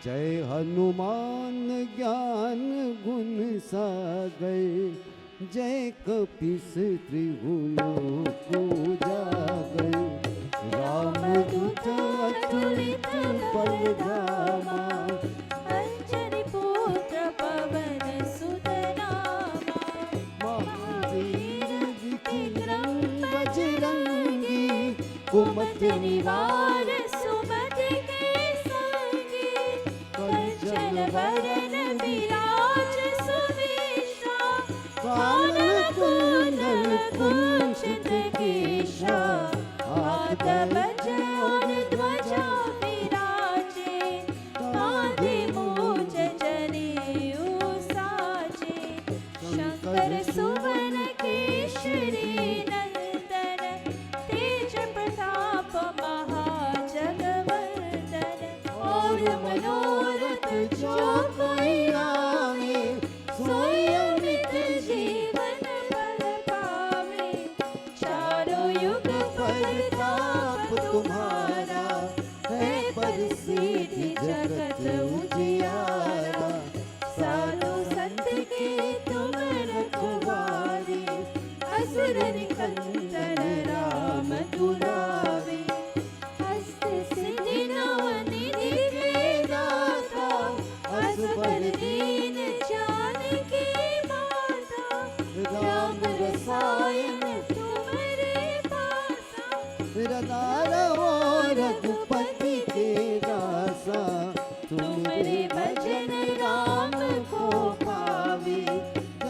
जय हनुमान ज्ञान गुण सागर, जय कपीस त्रिभुवनों उजागर। रामदूत अतुलित बल धामा, अंजनी पुत्र पवन सुत नामा। महावीर विक्रम बजरंगी, कुमत निवार सुमति के संगी। कंचन वरन विराज सुवेशा, कानन कुंडल कुंचित केशा। हाथ वज्र ध्वजा विराजे, कांधे मूंज जनेऊ साजे। शंकर सुवन केसरी नंदन, तेज प्रताप महाजगवंदन। और मनोरथ जो कोई लावे, सोई अमृत जीवन फल पावे। चारों युग प्रताप तुम्हारा, है प्रसिद्ध जगत उजियारा। साधु संत के तुम रखवारे, असुर निकंदन राम दुलारे। हस्त सिद्धि नवनिधि के दाता, असबर दीन जानकी माता। राम रसायन तुम्हारे पासा, रदार हो रघुपति के दासा। तुम्हारे भजन राम को पावे।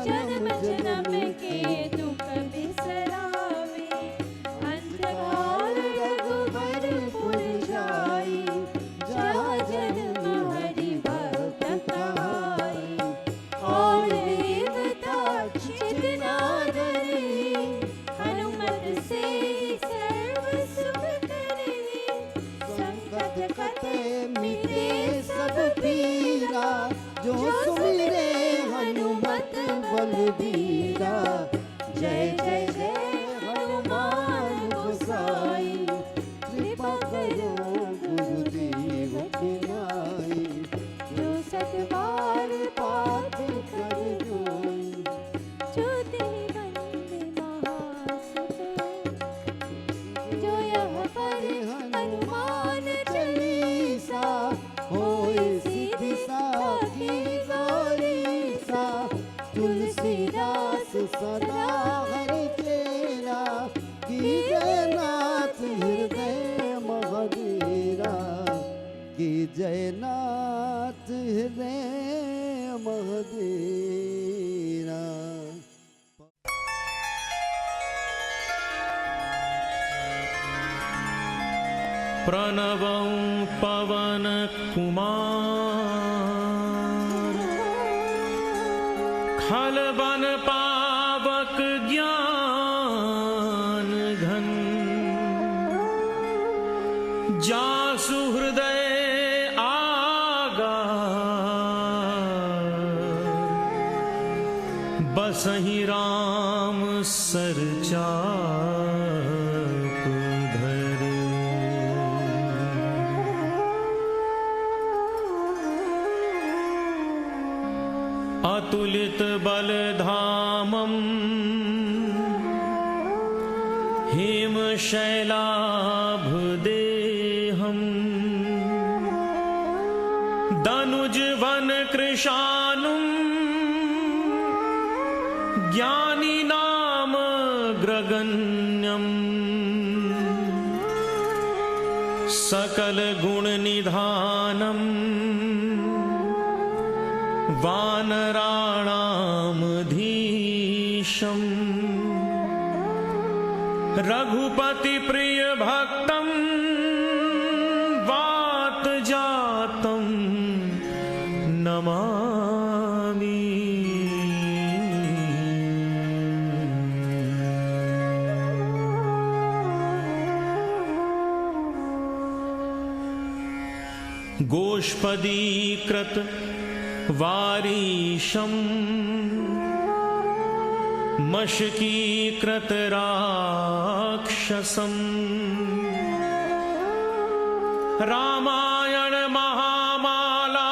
जन्म जन्म के दुख बिसरावे, अंतकाल रघुबर पुर जाई। जहाँ जन्म हरि भक्त कहाई। और देवता चित न डरे, हनुमत से सर्व सुख करे। संकट कटे मिटे सब पीरा, जो सुमिरे हनुमत बलबीरा। जय जय जय हनुमान गोसाई, कृपा करो गुरुदेव की नाई। जो सत बार पाठ कर जोई। जो तेहि वंदे महासुख, जो यह पढ़े हनुमान चालीसा, होय सिद्धि साखी गौरीसा। तुलसीदास सदा हरि चेरा, कीजय नाथ हृदय महदेरा। कीजय नाथ हृदय महदेरा। प्रणवं पवन कुमार, खलबन पावक ज्ञान घन। जासु हृदय आगार, बसहि राम सर चाप धर। अतुलित बल धामं, हेम शैलाभ देहं। दनुज वन कृशानुं, ज्ञानी नाम ग्रगण्यम्। सकल गुण निधानम्, वानराणामधीशम्। रघुपति प्रिय भक्तं, वात जातं नमामि। गोष्पदीकृत वारीशं, मशकीकृत राक्षसम्। रामायण महामाला,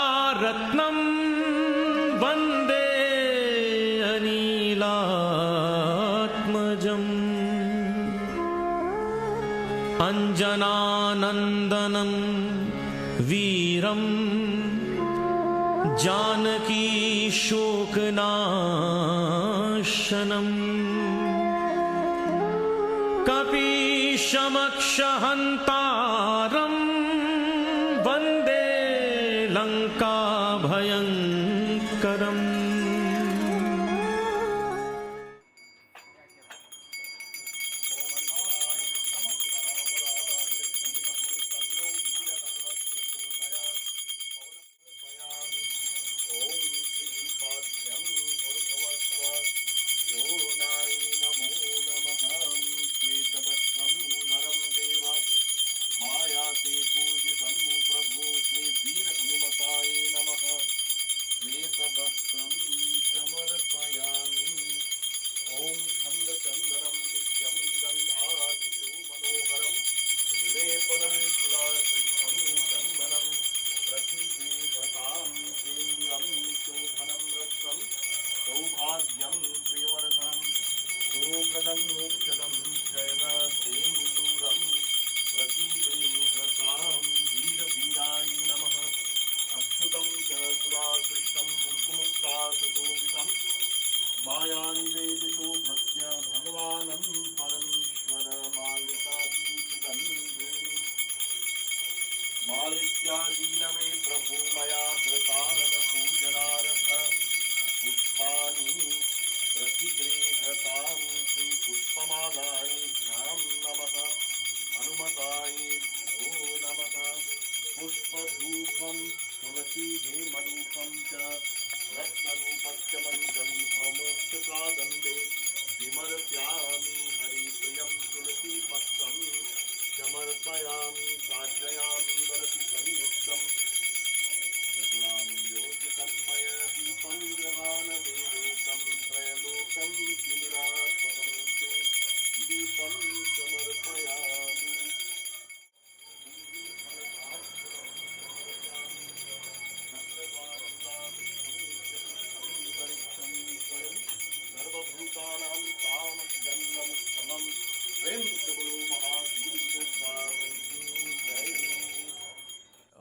अंजनानंदनं वीरं जानकी शोकनाशनम् कपीशमक्षहन्तारं वन्दे लङ्काभयङ्करम्।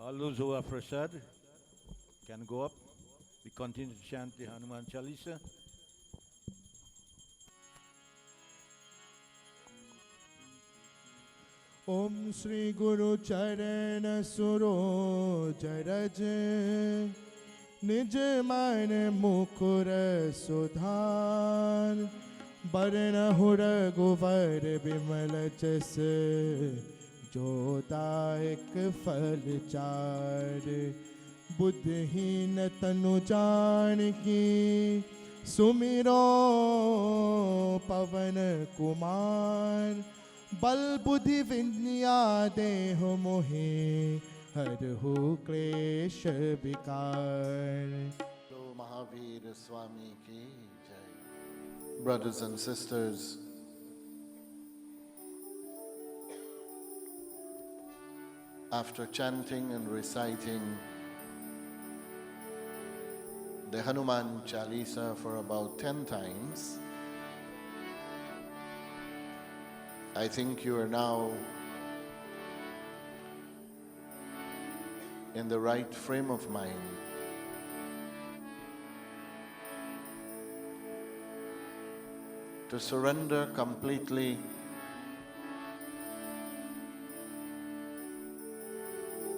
All those who are prasad can go up. We continue to chant the Hanuman Chalisa. Om Shri Guru Charan Suroja Raj Nij Man Mukur Sudhan Barna Hura Govar Bimal Jas जोदायक फल चार बुद्धहीन तनु जान की सुमिरो पवन कुमार बल बुद्धि विद्या देह मोहे हर हो क्लेश विकार। तो महावीर स्वामी की जय। Brothers and sisters, after chanting and reciting the Hanuman Chalisa for about 10 times, I think you are now in the right frame of mind to surrender completely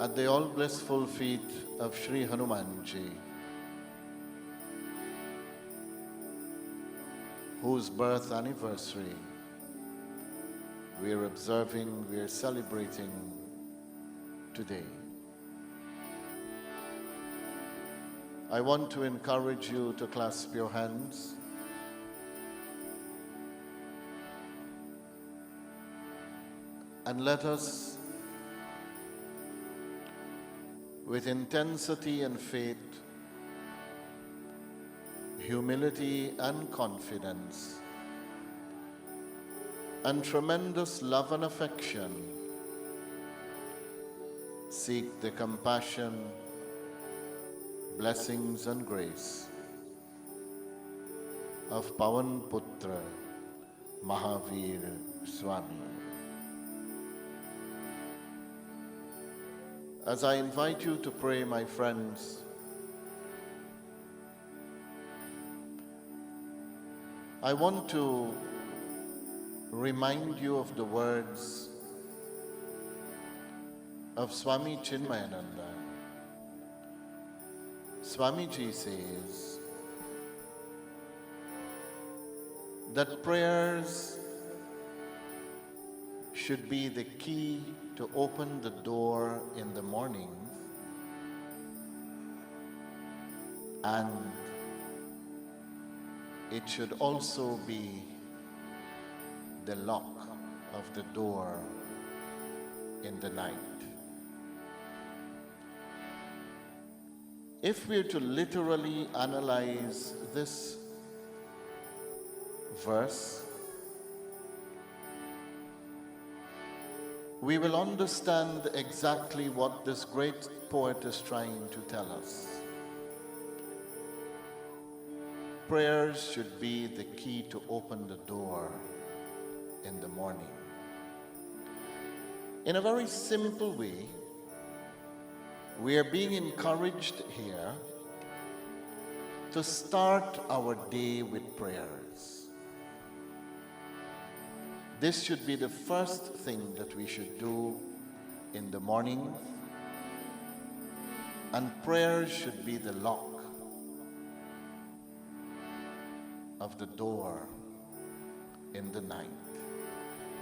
at the all-blissful feet of Sri Hanumanji, whose birth anniversary we are observing, we are celebrating today. I want to encourage you to clasp your hands and let us, with intensity and faith, humility and confidence, and tremendous love and affection, seek the compassion, blessings and grace of Pavan Putra Mahavir Swami. As I invite you to pray, my friends, I want to remind you of the words of Swami Chinmayananda. Swamiji says that prayers should be the key to open the door in the morning, and it should also be the lock of the door in the night. If we're to literally analyze this verse, we will understand exactly what this great poet is trying to tell us. Prayers should be the key to open the door in the morning. In a very simple way, we are being encouraged here to start our day with prayers. This should be the first thing that we should do in the morning, and prayers should be the lock of the door in the night.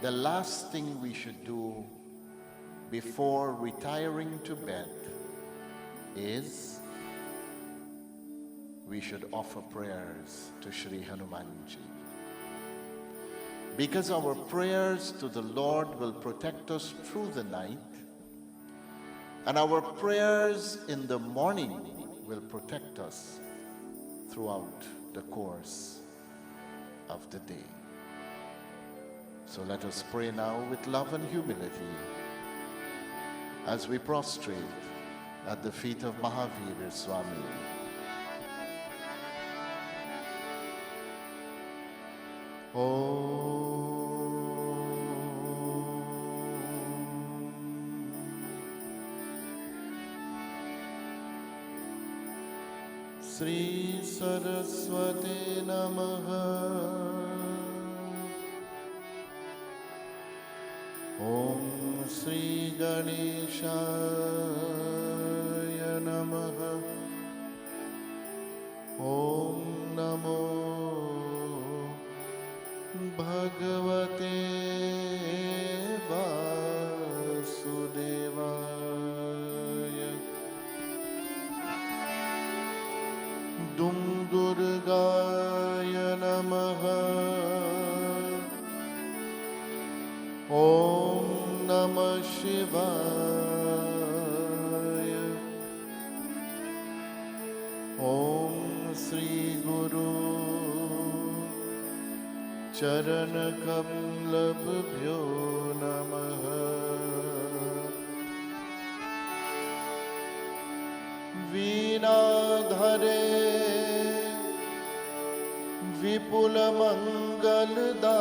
The last thing we should do before retiring to bed is we should offer prayers to Sri Hanumanji. Because our prayers to the Lord will protect us through the night, and our prayers in the morning will protect us throughout the course of the day. So let us pray now with love and humility as we prostrate at the feet of Mahavir Swami. Sri Saraswati Namaha. Om Sri Ganeshaya Namaha. Om Namo Bhagavate Vasudevaya. Dum Durgaya Namaha. Om Namah Shivaya. Om Sri Guru Charana Kamlabhyo Namaha. Veenadhare Vipula Mangaladana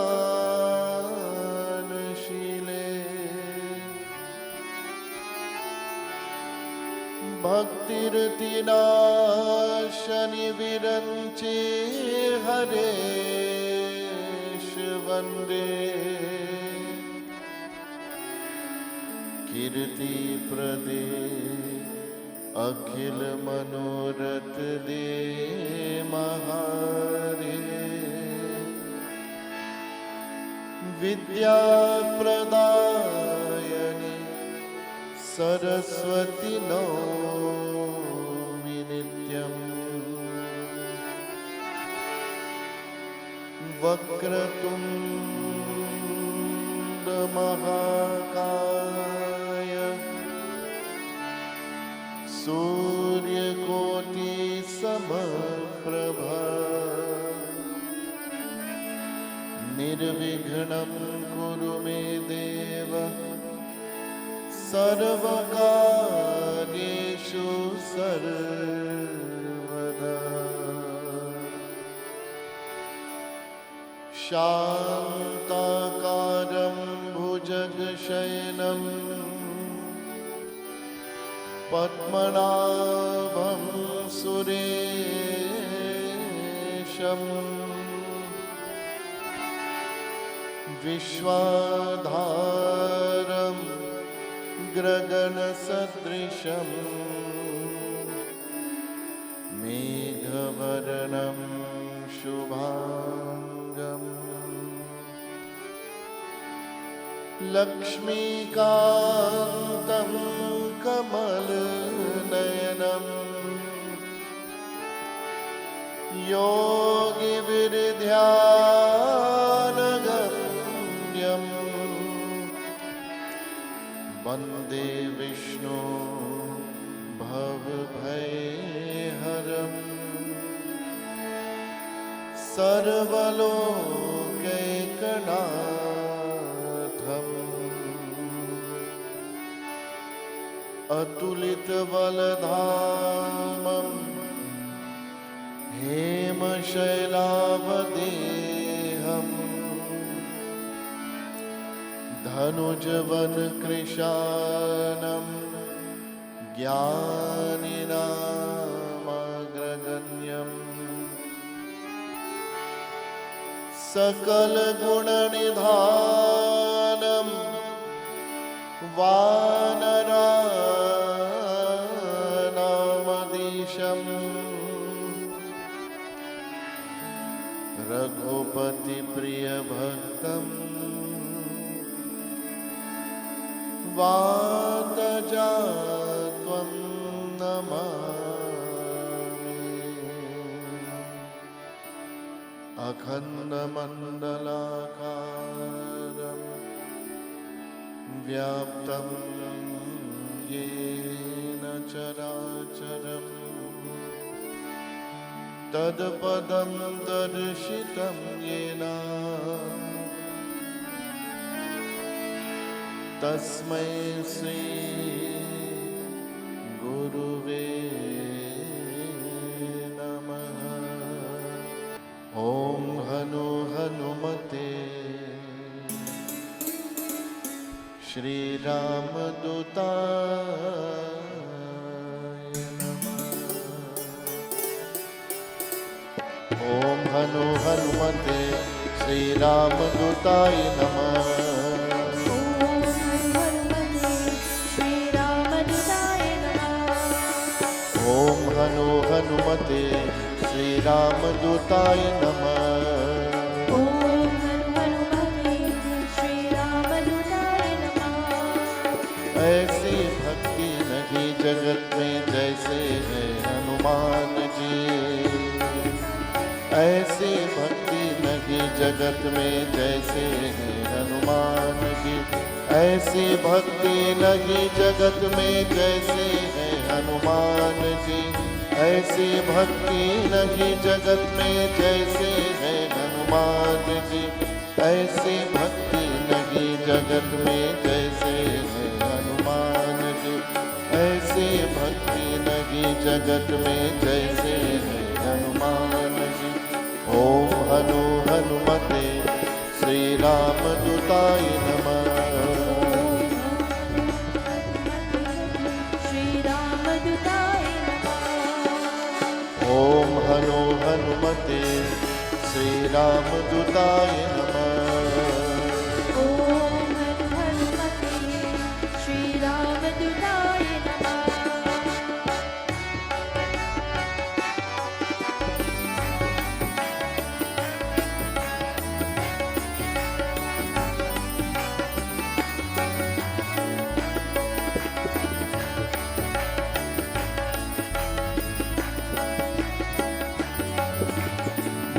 Bhaktirtina Shani Viranche Hare Shivande Kirti Prade Akhil Manorat De Mahare Vidya Pradayani Saraswati Nomi Nityam Vakratunda Mahakaya Surya Koti Samaprabha Nirvighnam Kuru Me Deva Sarvakareshu Sarvada. Shantakaram Bhujagashayinam पद्मनाभं सुरेशम् विश्वाधारं गगनसदृशम् मेघवर्णं शुभांगम् लक्ष्मीकान्तं कमलनयनम् योगिविरध्यानगम्यम् वन्दे विष्णु भवभयहरम् सर्वलोकैकनाथम् अतुलितबलधामम् हेमशैलावदेहम् धनुजवनकृशानं ज्ञानिनामग्रगण्यम् सकलगुणनिधानं वानराणामधीशम् रघुपतिप्रियभक्तं वातजात्वं नमामि। अखण्डमण्डलाकारं व्याप्तं येन चराचरम् तत्पदं दर्शितं येन तस्मै श्री गुरुवे नमः। ॐ हनु हनुमते श्रीरामदूताय नमः। ॐ हनु हनुमते श्रीरामदूताय नमः। ॐ हनु हनुमते श्रीरामदूताय नमः। ऐसी भक्ति नहीं जगत में जैसे है हनुमान जी। ऐसी भक्ति नहीं जगत में जैसे है हनुमान जी। ऐसी भक्ति नहीं जगत में जैसे है हनुमान जी। ऐसी भक्ति नहीं जगत में जैसे है हनुमान जी। ऐसी भक्ति नहीं जगत में जैसे है हनुमान जी। ऐसी भक्ति नहीं जगत में जैसे है हनुमान जी। ओम हनु हनुमते श्रीरामदूताय नमः। ओम हनु हनुमते श्रीरामदूताय नमः।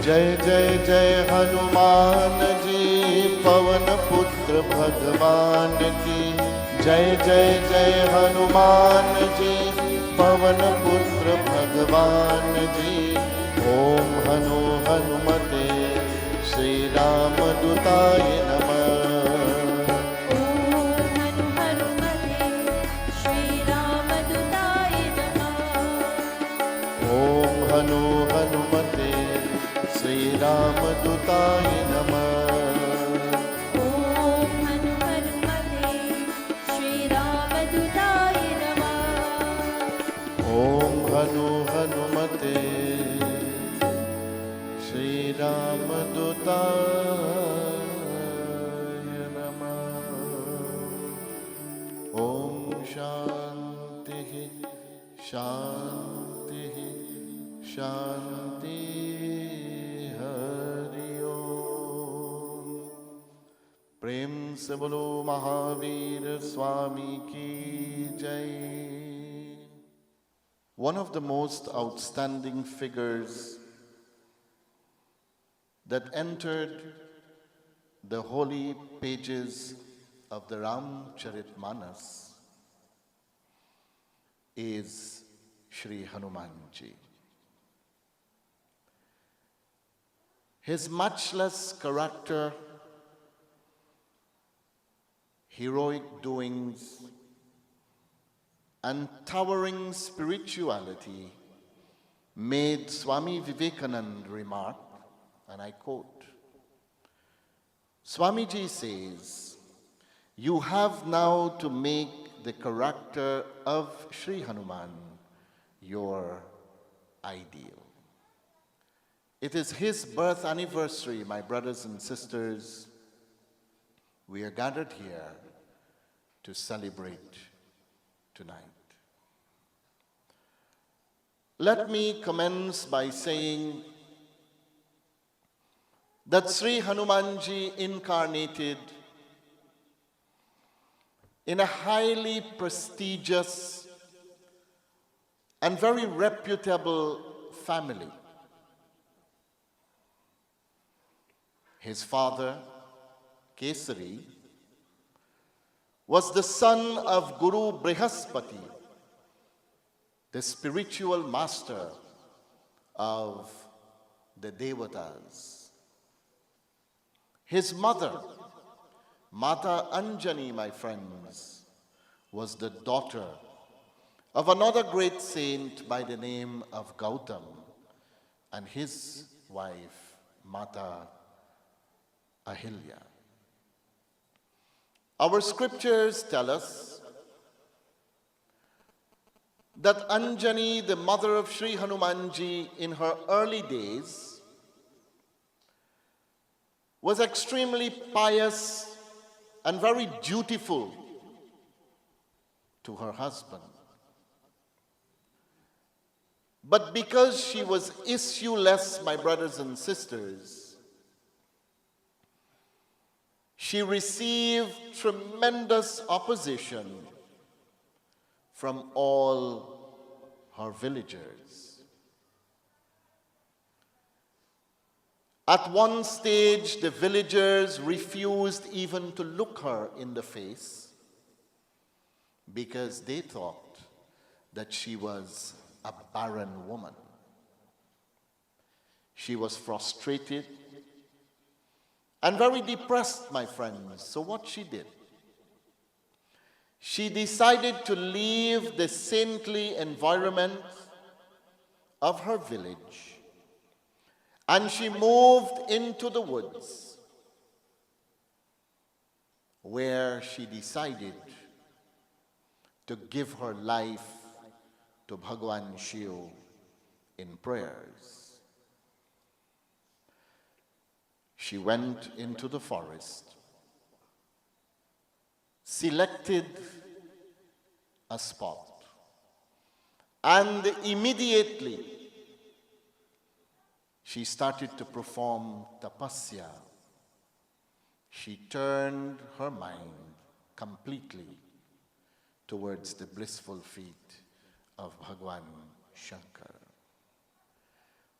जय जय जय हनुमान जी पवन पुत्र भगवान की। जय जय जय हनुमान जी पवन पुत्र भगवान जी। ओम हनु हनुमते श्रीरामदूताय नमः। ओम हनु हनुमते श्रीरामदूताय नमः। ओम हनु हनुमते श्रीरामदूताय नमः। हनु हनुमते श्री रामदूताय नमः। ओम शांति शांति शांति। हरि ओम। प्रेम से बोलो महावीर स्वामी की जय। One of the most outstanding figures that entered the holy pages of the Ramcharitmanas is Shri Hanumanji. His matchless character, heroic doings, and towering spirituality made Swami Vivekananda remark, and I quote, Swamiji says, "You have now to make the character of Sri Hanuman your ideal." It is his birth anniversary, my brothers and sisters. We are gathered here to celebrate tonight. Let me commence by saying that Sri Hanumanji incarnated in a highly prestigious and very reputable family. His father, Kesari, was the son of Guru Brihaspati, the spiritual master of the Devatas. His mother, Mata Anjani, my friends, was the daughter of another great saint by the name of Gautam and his wife, Mata Ahilya. Our scriptures tell us that Anjani, the mother of Sri Hanumanji, in her early days, was extremely pious and very dutiful to her husband. But because she was issueless, my brothers and sisters, she received tremendous opposition from all her villagers. At one stage, the villagers refused even to look her in the face because they thought that she was a barren woman. She was frustrated and very depressed, my friends. So what she did? She decided to leave the saintly environment of her village and she moved into the woods where she decided to give her life to Bhagwan Shiv in prayers. She went into the forest, selected a spot, and immediately she started to perform tapasya. She turned her mind completely towards the blissful feet of Bhagwan Shankar.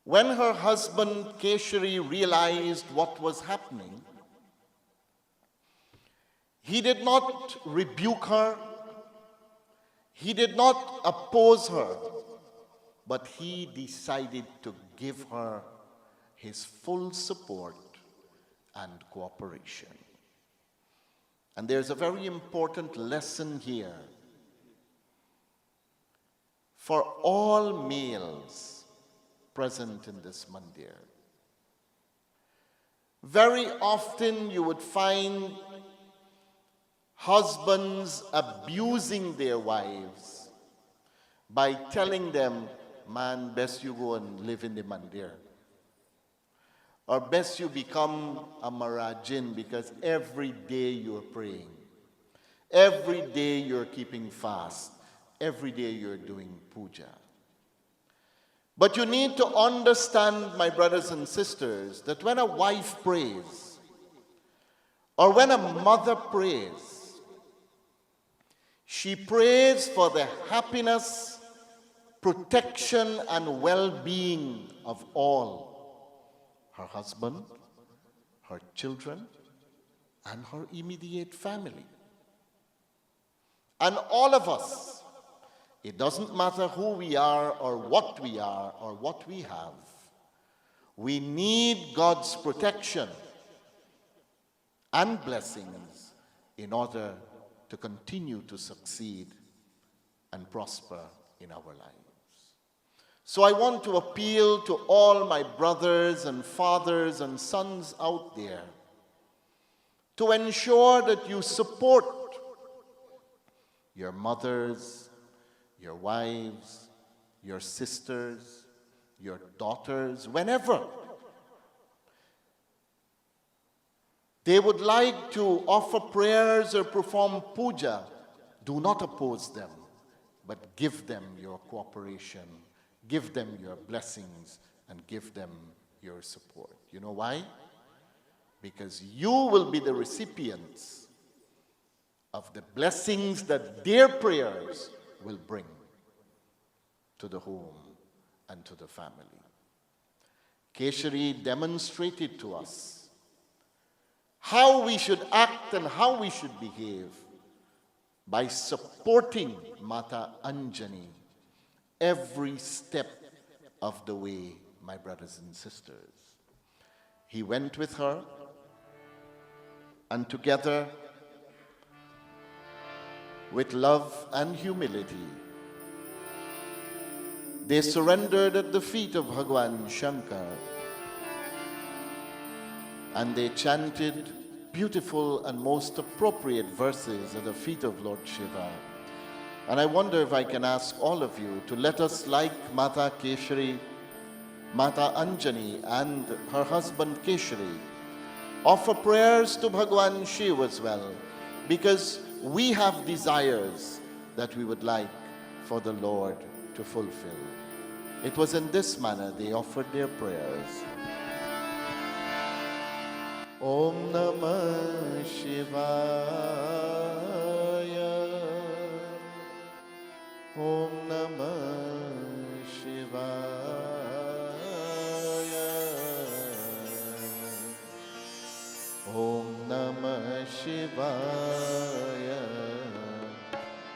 When her husband Keshari realized what was happening, he did not rebuke her, he did not oppose her, but he decided to give her his full support and cooperation. And there's a very important lesson here for all males present in this mandir. Very often you would find husbands abusing their wives by telling them man, best you go and live in the mandir. Or best you become a Marajin, because every day you're praying. Every day you're keeping fast. Every day you're doing puja. But you need to understand, my brothers and sisters, that when a wife prays, or when a mother prays, she prays for the happiness, protection, and well-being of all. Her husband, her children, and her immediate family. And all of us, it doesn't matter who we are or what we have, we need God's protection and blessings in order to continue to succeed and prosper in our lives. So I want to appeal to all my brothers and fathers and sons out there to ensure that you support your mothers, your wives, your sisters, your daughters, whenever they would like to offer prayers or perform puja. Do not oppose them, but give them your cooperation, give them your blessings, and give them your support. You know why? Because you will be the recipients of the blessings that their prayers will bring to the home and to the family. Keshari demonstrated to us how we should act and how we should behave by supporting Mata Anjani every step of the way, my brothers and sisters. He went with her, and together, with love and humility, they surrendered at the feet of Bhagwan Shankar, and they chanted beautiful and most appropriate verses at the feet of Lord Shiva. And I wonder if I can ask all of you to let us, like Mata Keshari, Mata Anjani and her husband Keshari, offer prayers to Bhagwan Shiv as well, because we have desires that we would like for the Lord to fulfill. It was in this manner they offered their prayers. Om Namah Shivaya. Om Namah Shivaya. Om Namah Shivaya.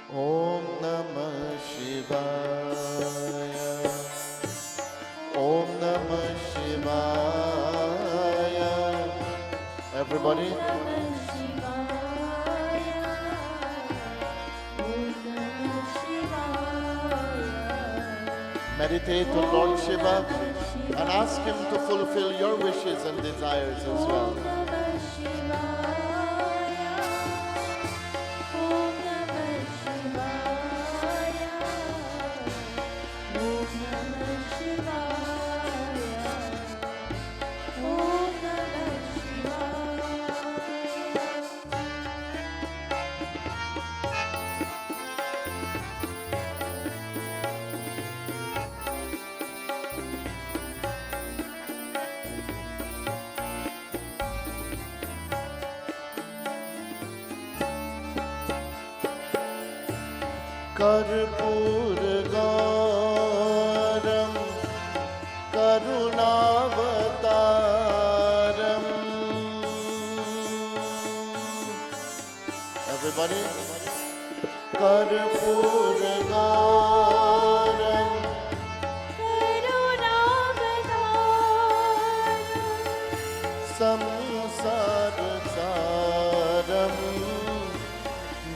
Om Namah Shivaya. Om Namah Shivaya. Everybody. Meditate on Lord Shiva and ask him to fulfill your wishes and desires as well. कर्पूर गौरम करुणावतारम. Everybody. कर्पूर गौरम संसार सारम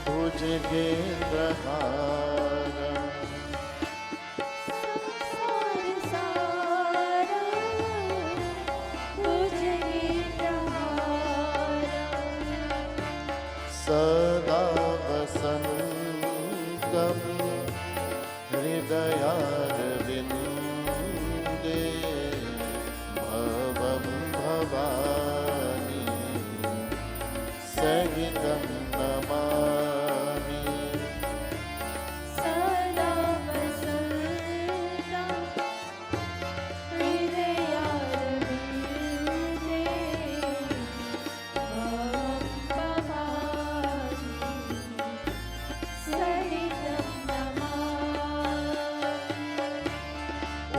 भुजगेन्द्रहारम. सदा वसन्तं हृदयारविन्दे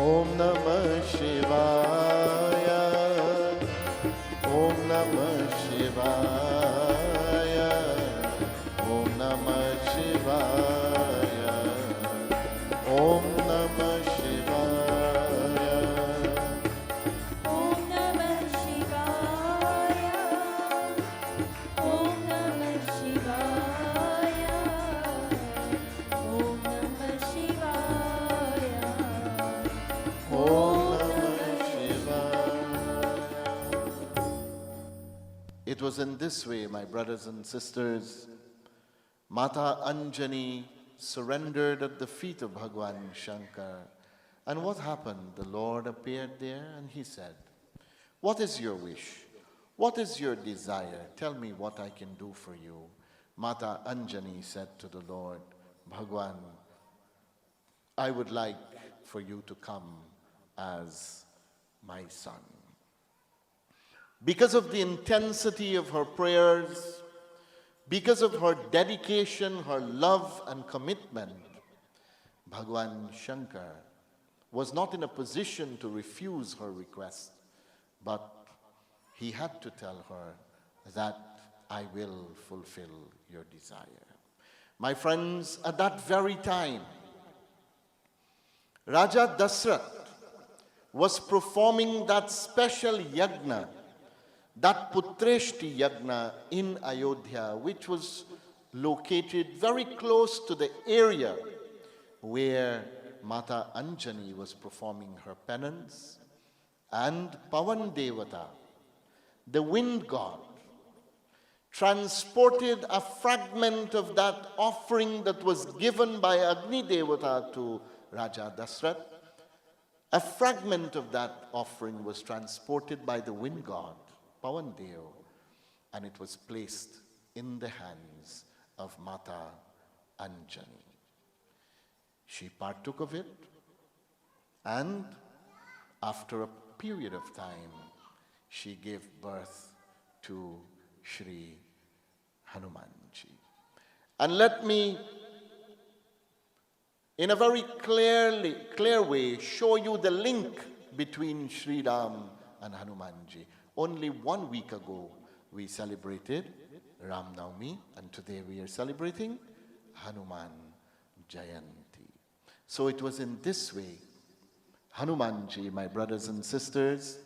Om Namah Shivaya. Om Namah Shivaya. Om Namah Shivaya. Om Namah Shivaya. Om Namah Shivaya. Om Namah Shivaya. Om Namah Shivaya. Om Namah Shivaya. It was in this way, my brothers and sisters, Mata Anjani surrendered at the feet of Bhagwan Shankar. And what happened? The Lord appeared there and he said, "What is your wish? What is your desire? Tell me what I can do for you." Mata Anjani said to the Lord, "Bhagwan, I would like for you to come as my son." Because of the intensity of her prayers, because of her dedication, her love and commitment, Bhagwan Shankar was not in a position to refuse her request, but he had to tell her that I will fulfill your desire. My friends, at that very time, Raja Dasrath was performing that special yagna, that Putreshti Yagna in Ayodhya, which was located very close to the area where Mata Anjani was performing her penance, and Pavan Devata, the wind god, transported a fragment of that offering that was given by Agni Devata to Raja Dasrath. A fragment of that offering was transported by the wind god, Pavan Dev, and it was placed in the hands of Mata Anjani. She partook of it, and after a period of time, she gave birth to Shri Hanumanji. And let me, in a very clear way, show you the link between Shri Ram and Hanumanji. Only 1 week ago, we celebrated Ram Navami, and today we are celebrating Hanuman Jayanti. So it was in this way, Hanumanji, my brothers and sisters,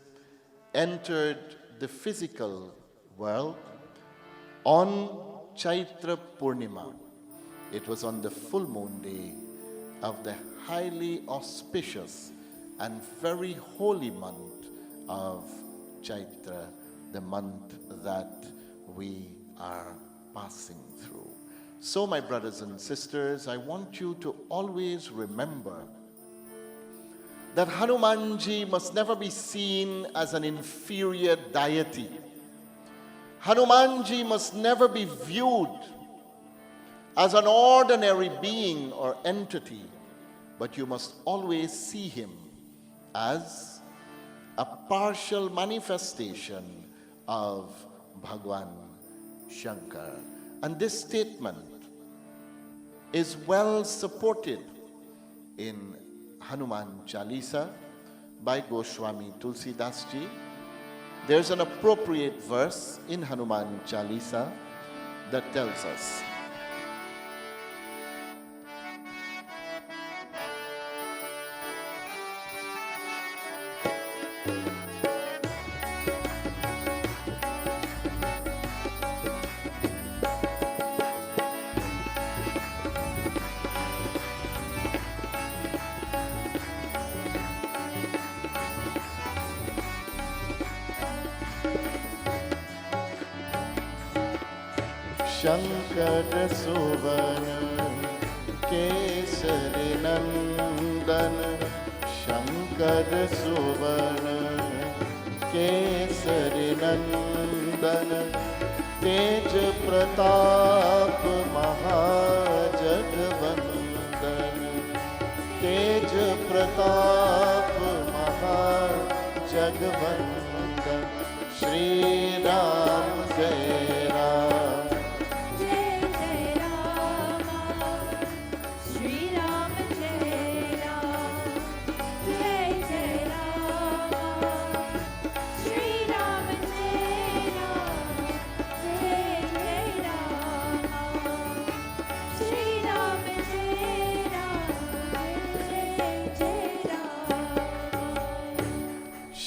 entered the physical world on Chaitra Purnima. It was on the full moon day of the highly auspicious and very holy month of Chaitra, the month that we are passing through. So, my brothers and sisters, I want you to always remember that Hanumanji must never be seen as an inferior deity. Hanumanji must never be viewed as an ordinary being or entity, but you must always see him as a partial manifestation of Bhagwan Shankar. And this statement is well supported in Hanuman Chalisa by Goswami Tulsidas Ji. There's an appropriate verse in Hanuman Chalisa that tells us, Shankar सुवन केसरी नंदन शंकर सुवन केसरी नंदन तेज प्रताप महाजगवंदन तेज प्रताप महाजगवंदन श्री राम जय राम जय जय राम श्री राम जय राम जय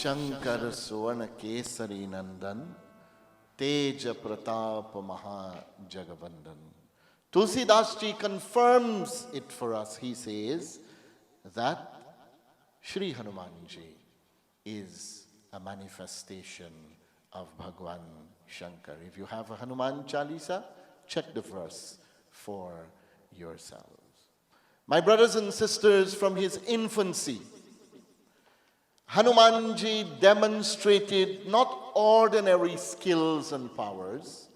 Shankar Suvarna Kesari Nandan, Teja Pratap Maha Jagavandan. Tulsidas ji confirms it for us. He says that Shri Hanumanji is a manifestation of Bhagwan Shankar. If you have a Hanuman Chalisa, check the verse for yourselves. My brothers and sisters, from his infancy, Hanumanji demonstrated not ordinary skills and powers,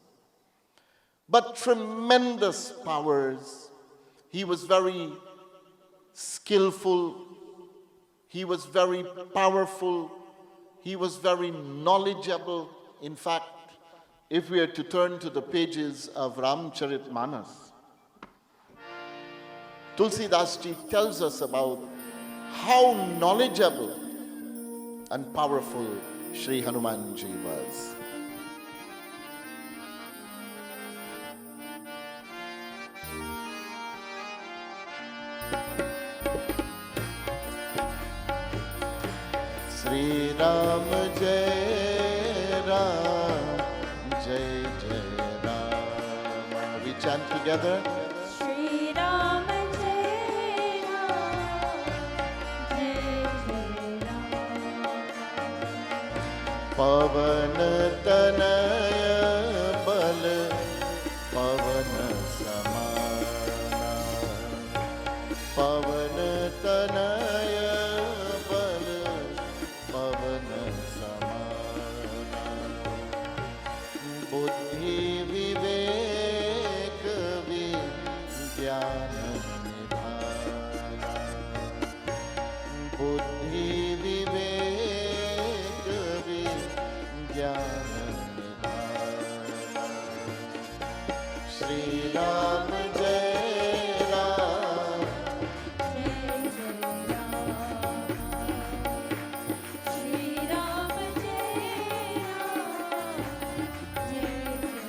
but tremendous powers. He was very skillful, he was very powerful, he was very knowledgeable. In fact, if we are to turn to the pages of Ramcharitmanas, Tulsidas ji tells us about how knowledgeable and powerful Shri Hanumanji was. Sri Ram Jai Ram, Jai Jai Ram. We chant together. Shri Ram Jai Ram, Jai Jai Ram. Pavan Tanaya Bal Pavan Samana. Pavan Tanaya Bal Pavan Samana. Buddhi Vivek Vijnana Nidhana. Buddhi Vivek Vijnana Nidhana. Shri Ram Jai Ram, Jai Jai Ram. Shri Ram Jai Ram, Jai Jai Ram.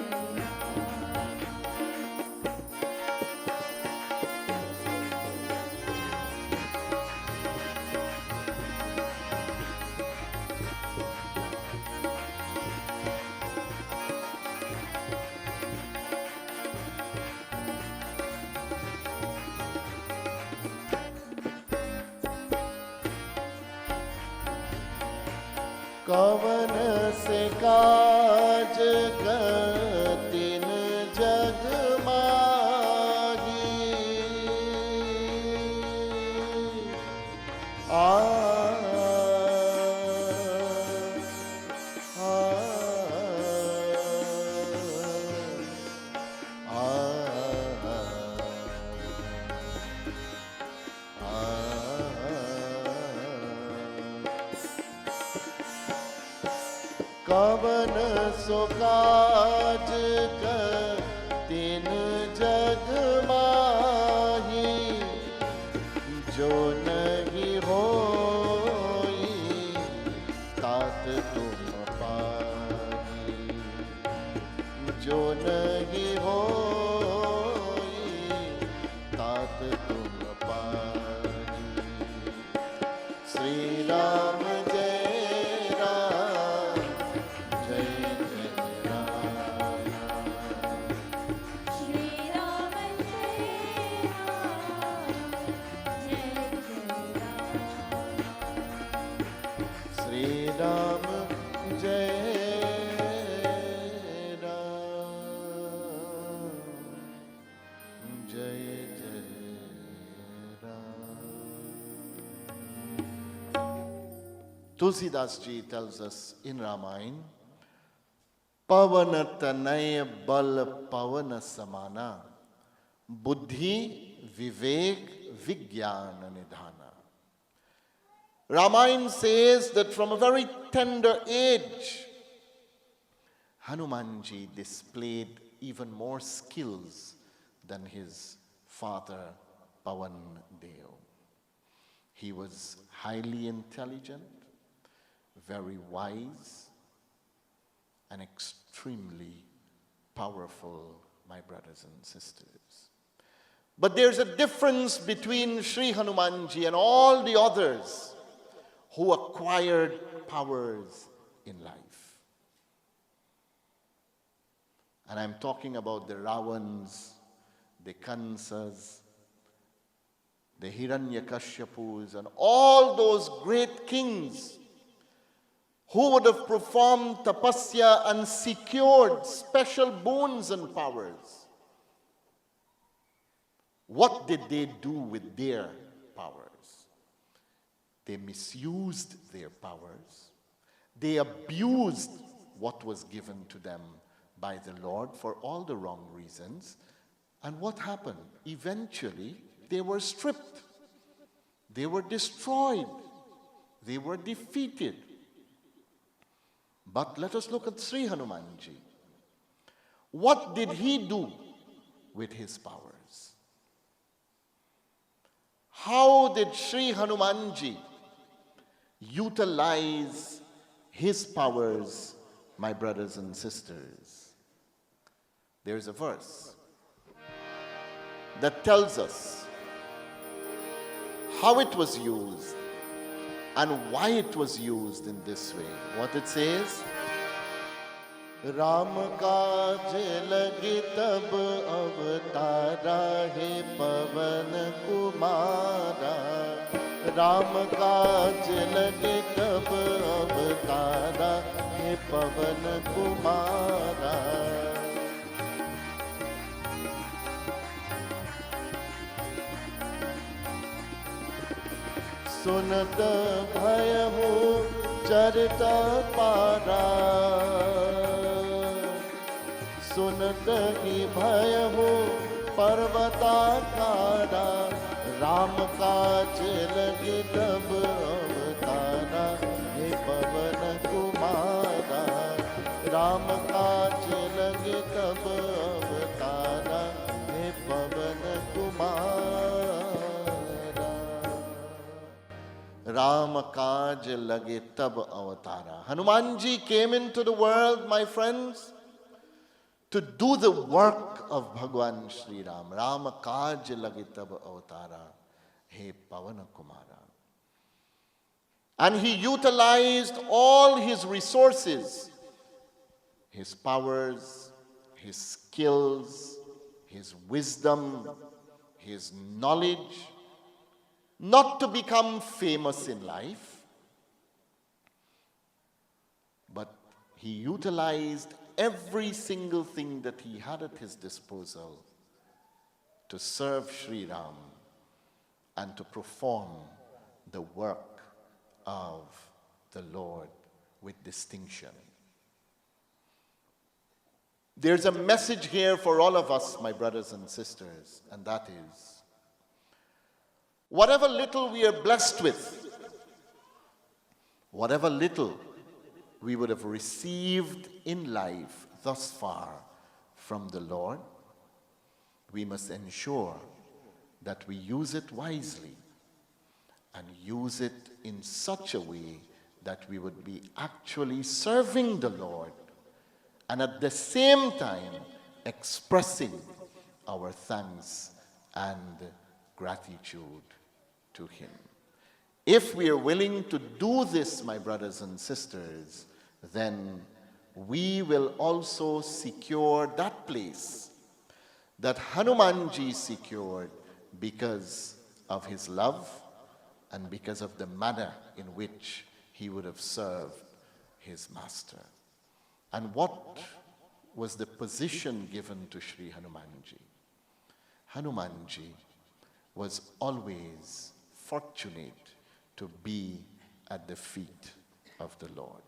कवन से काज तीन जग माही कवन सो काज तीन जग माही जो नहीं होई तात तुम पाही जो नहीं होई तात तुम पाही श्री राम जय राम जय जय Ram Shri Ram Jai Ram, Jai Jai Ram. Shri Ram जय राम जय जय Ram. Tulsidas ji tells us in Ramayana, Pavan Tanay Bal Pavan Samana, Buddhi Vivek Vijnana Nidhana. Ramayana says that from a very tender age, Hanumanji displayed even more skills than his father Pavan Dev. He was highly intelligent, very wise, and extremely powerful, my brothers and sisters. But there's a difference between Sri Hanumanji and all the others who acquired powers in life. And I'm talking about the Ravans, the Kansas, the Hiranyakashyapus, and all those great kings who would have performed tapasya and secured special boons and powers. What did they do with their powers? They misused their powers. They abused what was given to them by the Lord for all the wrong reasons. And what happened? Eventually, they were stripped. They were destroyed. They were defeated. But let us look at Sri Hanumanji. What did he do with his powers? How did Sri Hanumanji utilize his powers, my brothers and sisters? There's a verse that tells us how it was used and why it was used in this way. What it says? Ram काज लगे तब अवतारा हे पवन कुमारा राम काज लगे तब अवतारा हे पवन कुमारा सुनत भय हो चरित पारा सुनत ही भय हो पर्वताकारा राम काज लगे तब अवतारा हे पवन कुमारा राम काज लगे तब अवतारा हे पवन Kumara Ram Kaj Lage Tab Avatara. Hanumanji came into the world, my friends, to do the work of Bhagwan Sri Ram. Ram Kaj Lage Tab Avatara. He Pavana Kumara. And he utilized all his resources, his powers, his skills, his wisdom, his knowledge, not to become famous in life, but he utilized every single thing that he had at his disposal to serve Sri Ram and to perform the work of the Lord with distinction. There's a message here for all of us, my brothers and sisters, and that is, whatever little we are blessed with, whatever little we would have received in life thus far from the Lord, we must ensure that we use it wisely and use it in such a way that we would be actually serving the Lord and at the same time expressing our thanks and gratitude to Him. If we are willing to do this, my brothers and sisters, then we will also secure that place that Hanumanji secured because of his love and because of the manner in which he would have served his master. And what was the position given to Sri Hanumanji? Hanumanji was always fortunate to be at the feet of the Lord.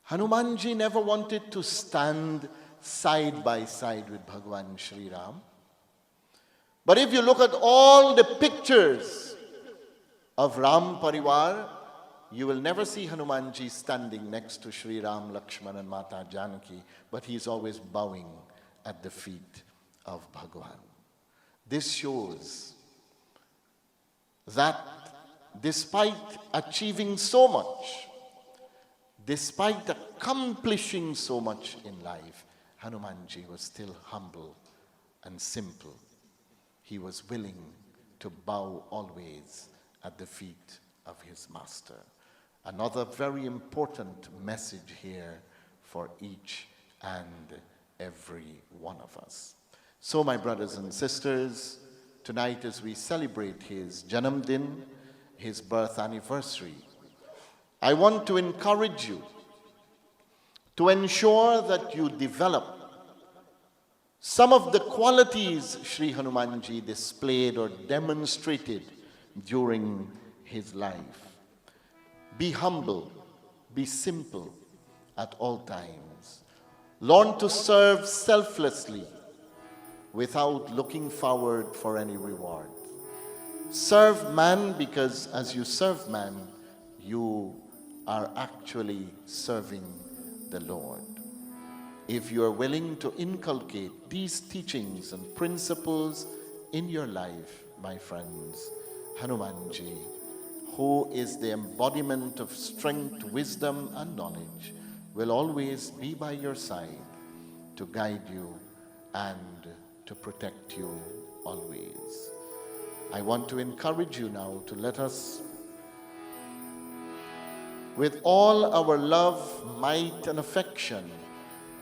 Hanumanji never wanted to stand side by side with Bhagwan Sri Ram. But if you look at all the pictures of Ram Parivar, you will never see Hanumanji standing next to Sri Ram, Lakshman and Mata Janaki, but he is always bowing at the feet of Bhagwan. This shows that despite achieving so much, despite accomplishing so much in life, Hanumanji was still humble and simple. He was willing to bow always at the feet of his master. Another very important message here for each and every one of us. So, my brothers and sisters, tonight as we celebrate his Janam Din, his birth anniversary, I want to encourage you to ensure that you develop some of the qualities Sri Hanumanji displayed or demonstrated during his life. Be humble, be simple at all times. Learn to serve selflessly without looking forward for any reward. Serve man because as you serve man, you are actually serving the Lord. If you are willing to inculcate these teachings and principles in your life, my friends, Hanumanji, who is the embodiment of strength, wisdom, and knowledge, will always be by your side to guide you and to protect you always. I want to encourage you now to let us, with all our love, might, and affection,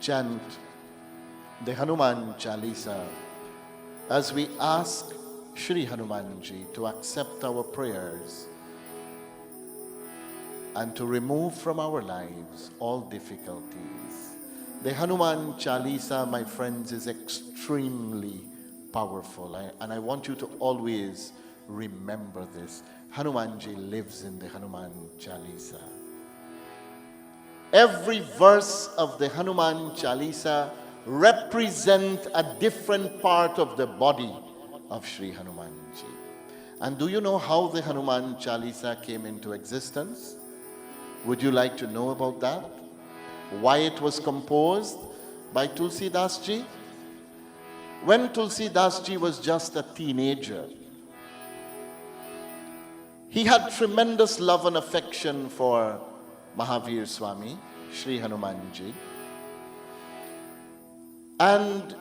chant the Hanuman Chalisa as we ask Sri Hanumanji to accept our prayers and to remove from our lives all difficulties. The Hanuman Chalisa, my friends, is extremely powerful, and I want you to always remember this. Hanumanji lives in the Hanuman Chalisa. Every verse of the Hanuman Chalisa represents a different part of the body of Sri Hanumanji. And do you know how the Hanuman Chalisa came into existence? Would you like to know about that? Why it was composed by Tulsi Das Ji? When Tulsi Das Ji was just a teenager, he had tremendous love and affection for Mahavir Swami, Sri Hanumanji. And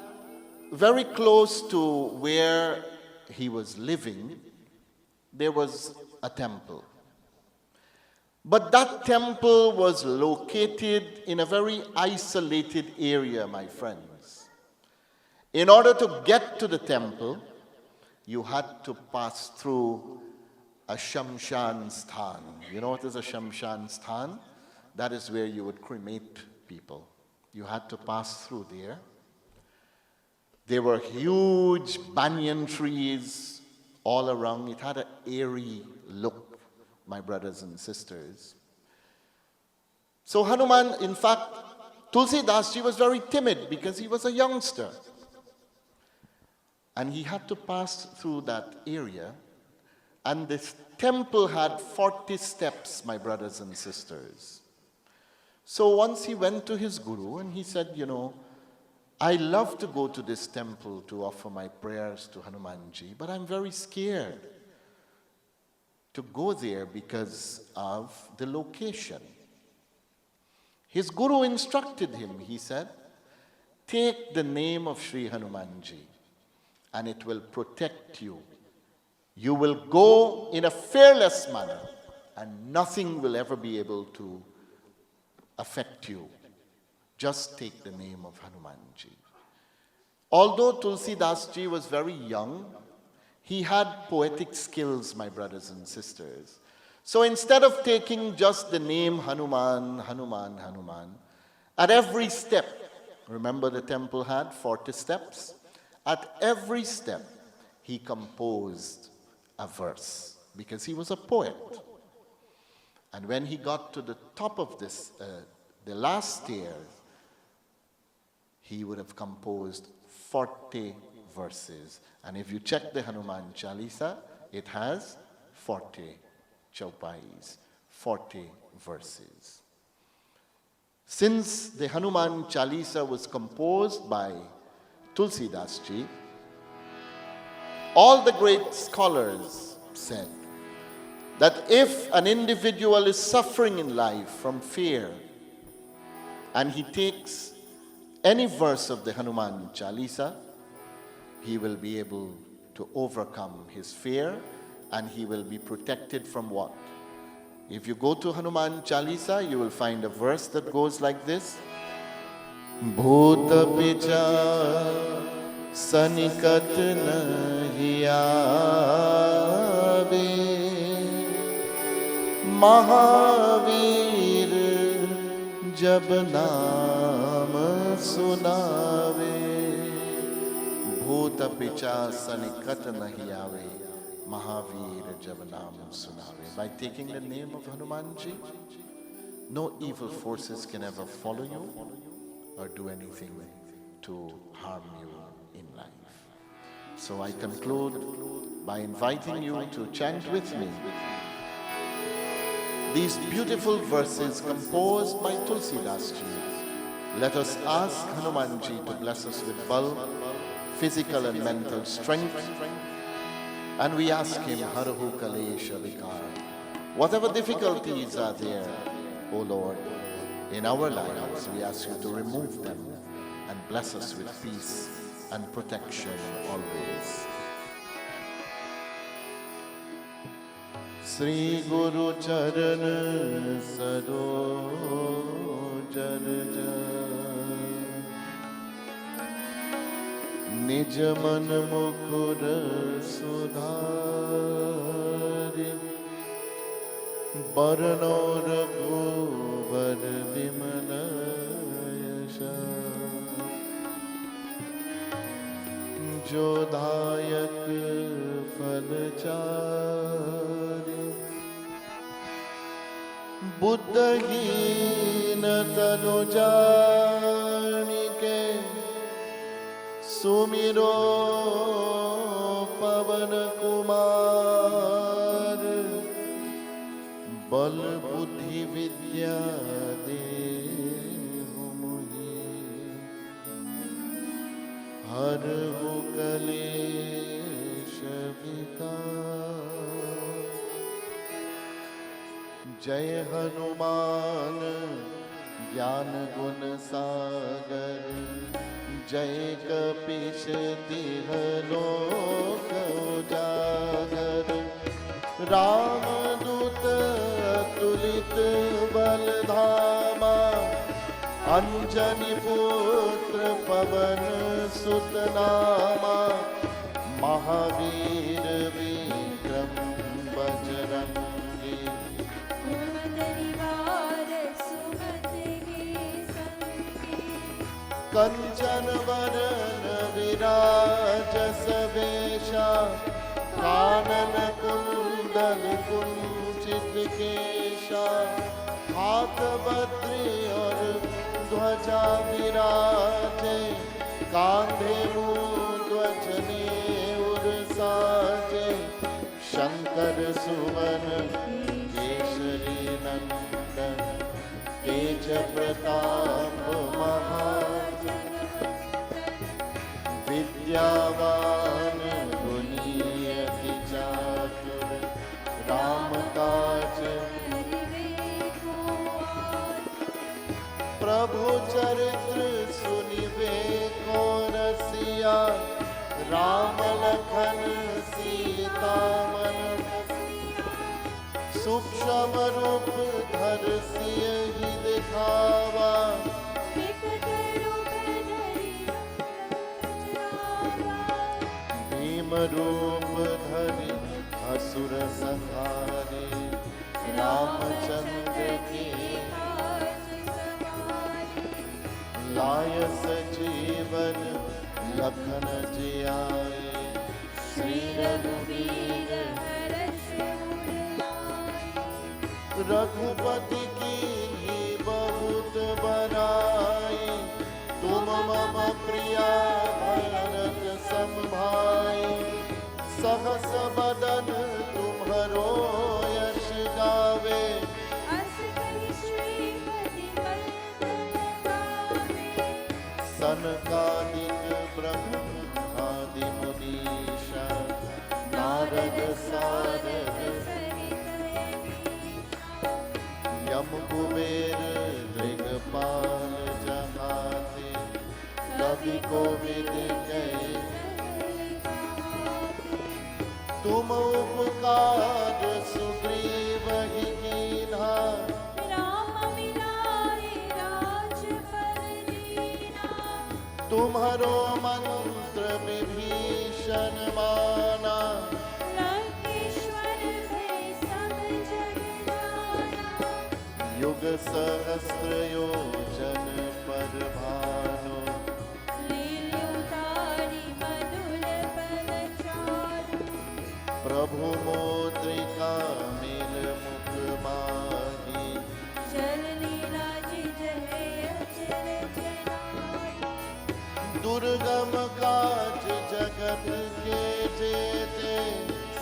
very close to where he was living, there was a temple. But that temple was located in a very isolated area, my friends. In order to get to the temple, you had to pass through a Shamshan Sthan. You know what is a Shamshan Sthan? That is where you would cremate people. You had to pass through there. There were huge banyan trees all around. It had an eerie look, my brothers and sisters. So Hanuman, in fact, Tulsi Das Ji was very timid because he was a youngster. And he had to pass through that area. And this temple had 40 steps, my brothers and sisters. So once he went to his guru and he said, you know, I love to go to this temple to offer my prayers to Hanumanji, but I'm very scared to go there because of the location. His guru instructed him, he said, take the name of Sri Hanumanji and it will protect you. You will go in a fearless manner and nothing will ever be able to affect you. Just take the name of Hanumanji. Although Tulsi Das Ji was very young, he had poetic skills, my brothers and sisters. So instead of taking just the name Hanuman, Hanuman, Hanuman, at every step, remember the temple had 40 steps? At every step, he composed a verse because he was a poet. And when he got to the top of this, the last stairs, he would have composed 40 verses. And if you check the Hanuman Chalisa, it has 40 chaupais, 40 verses. Since the Hanuman Chalisa was composed by Tulsi Das Ji, all the great scholars said that if an individual is suffering in life from fear and he takes any verse of the Hanuman Chalisa, he will be able to overcome his fear and he will be protected from what? If you go to Hanuman Chalisa, you will find a verse that goes like this. Bhuta picha sanikat nahi aave, Mahavir jab naam sunave. Bhuta picha sanikat nahi aave, Mahavir jab naam sunave. By taking the name of Hanumanji, no evil forces can ever follow you or do anything to harm you in life. So I conclude by inviting you to chant with me these beautiful verses composed by Tulsidas Ji. Let us ask Hanumanji to bless us with bal, physical and mental strength, and we ask him, Harahu Kalesha Vikar. Whatever difficulties are there, O Lord, in our lives, we ask you to remove them and bless us with peace and protection always. Sri Guru Charan Sarojar Nij Man Mukur Sudhari Barno Raghuvar Vimala Yasha Jodhayak Falchari Buddhahin Tanu Janike Sumiro Pavan Kumar Bal Buddhi Vidya Dehu Muhi Harhu Kalesha Vikar. Jai Hanuman Gyan Gun Sagar Jai Kapish Tihalok Ujagar Ram Dut Tulit Baldhama Anjani Putra Pavan Sutnama Mahavir Vikram Bajrangi Kanchan Varan Viraj Savesha Kanan Kundal Kunchit Kesha Haath Badri aur Dhwaja Viraje Kandhe Dhwaj Neur Saje Shankar Suvan Keshari Nandan Tej Pratap Mahajan Vidyavan Guniyati Chatur Ram Kaj Prabhu Charitra Sunive Ko Rasiya Ram Lakhan Sita Man Suksham Rup Dhar Siya Hi Dikhawa Bhim Rup Dhari Asur Sanhare Ramchandra Ki Layas Jeevan Lakhan Jiyaye Shri Raghuveer Raghupati की बहुत बड़ाई तुम मम प्रिया भरत सम भाई सहस बदन तुम्हरो यश गावे सनकादिक ब्रह्मादि मुनीषा नारद सारद यम कुबेर दिगपाल जहाते कवि कोविद कहे तुम उपकार सुग्रीव ही तुम्हारो मंत्र विभीषण माना, लंकेश्वर में सब जग जाना। युग सहस्त्र योजन पर भानु, लील्युतारी मधुर पद चारु। प्रभु मुद्रिका मिल मुख माही, चलनी राज जय अचल जनाई। दुर्गम काज जगत के जेते,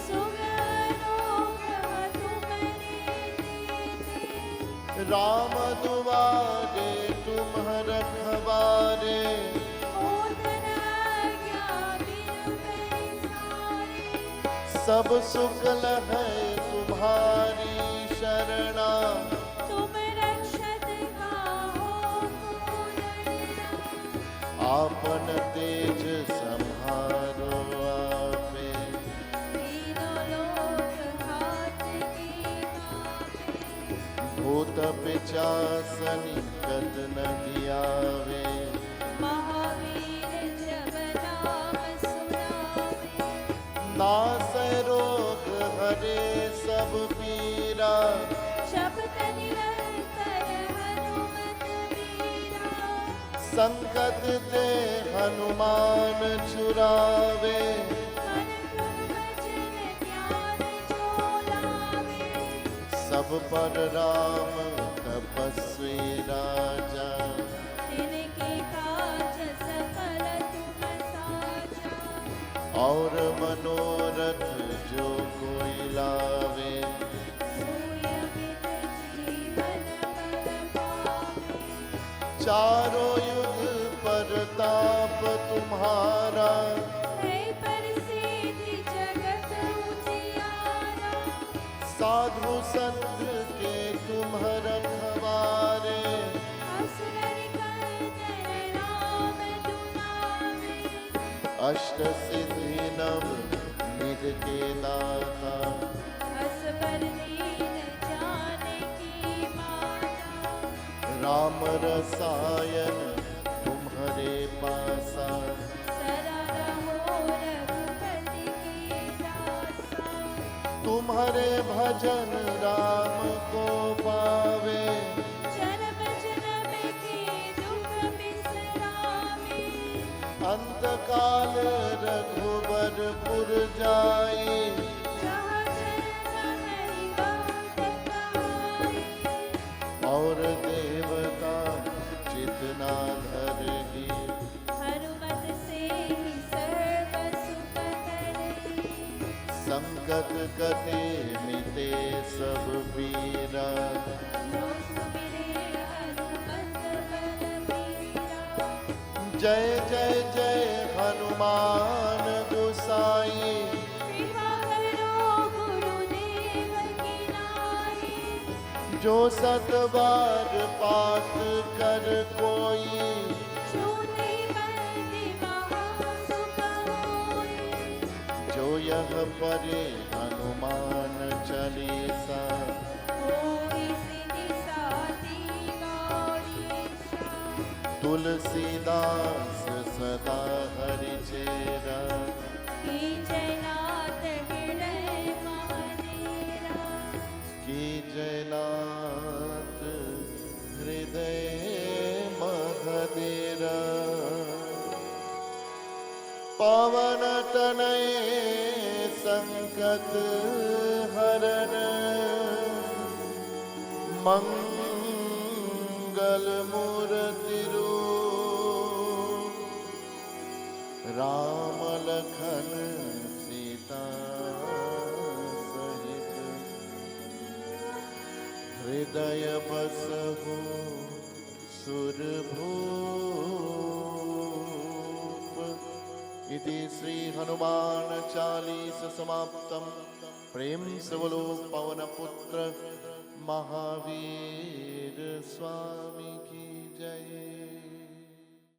सुगनुग्रह तुम्हारे देते। राम दुआरे तुम रखवारे, ओतन आज्ञा बिनु पैसारे। सब सुकल है तुम्हारी शरणा, तुम रक्षत काहू को डरना। आपन तेज संहारो आपे, तीनों लोक हाथ के कापे। भूत पिचास निकट नहीं आवे, महावीर जब नाम सुनावे। नासै रोग हरे सब पीरा, शब्द निरंतर हनुमत वीरा। संकट ते हनुमान छुड़ावे, मन क्रम वचन ध्यान जो लावे। सब पर राम तपस्वी राजा, तिनके काज सकल तुम साजा। और मनोरथ जो कोई लावे, सोयमित जीवन फल पावे। चारों युग परताप तुम्हारा, है प्रसिद्धि जगत उजियारा। साधु संत के तुम रखवारे, असुर कंदन राम दुलारे। अष्ट सिद्धि नव निध के दाता, असबर दीन जानकी माता। राम रसायन तुम्हारे पासा, सदा रहो रघुपति के दासा। तुम्हारे भजन राम को पावे, जन्म जन्म के दुख बिसरावे। अंत काल रघुबरपुर जाई, जहाँ जन्म हरि बहुत कहाई। और देवता चितना धरही, हनुमत से ही सर्व सुख करही। संकट कटे मिटे सब पीरा, जो सुमिरे हनुमत बलबीरा। जय जय जय हनुमान गोसाई, कृपा करो गुरुदेव की नाई। जो सत बार पाठ कर कोई, छूते बंदी महा सुख होई। जो यह पढ़े हनुमान चालीसा, होई सिद्धि साधी गौरीशा। तुलसीदास सदा हरि चेरा, कीजय नाथ हृदय महादेरा। की जयनाथ हृदय महदेरा। पवन तनय संकट हरण, मंगल मूर्ति रूप, राम लखन सीता सहित, हृदय बसहु सुरभूप। इति श्री हनुमान चालीस समाप्तम। प्रेम से बोलो पवन पुत्र महावीर स्वामी।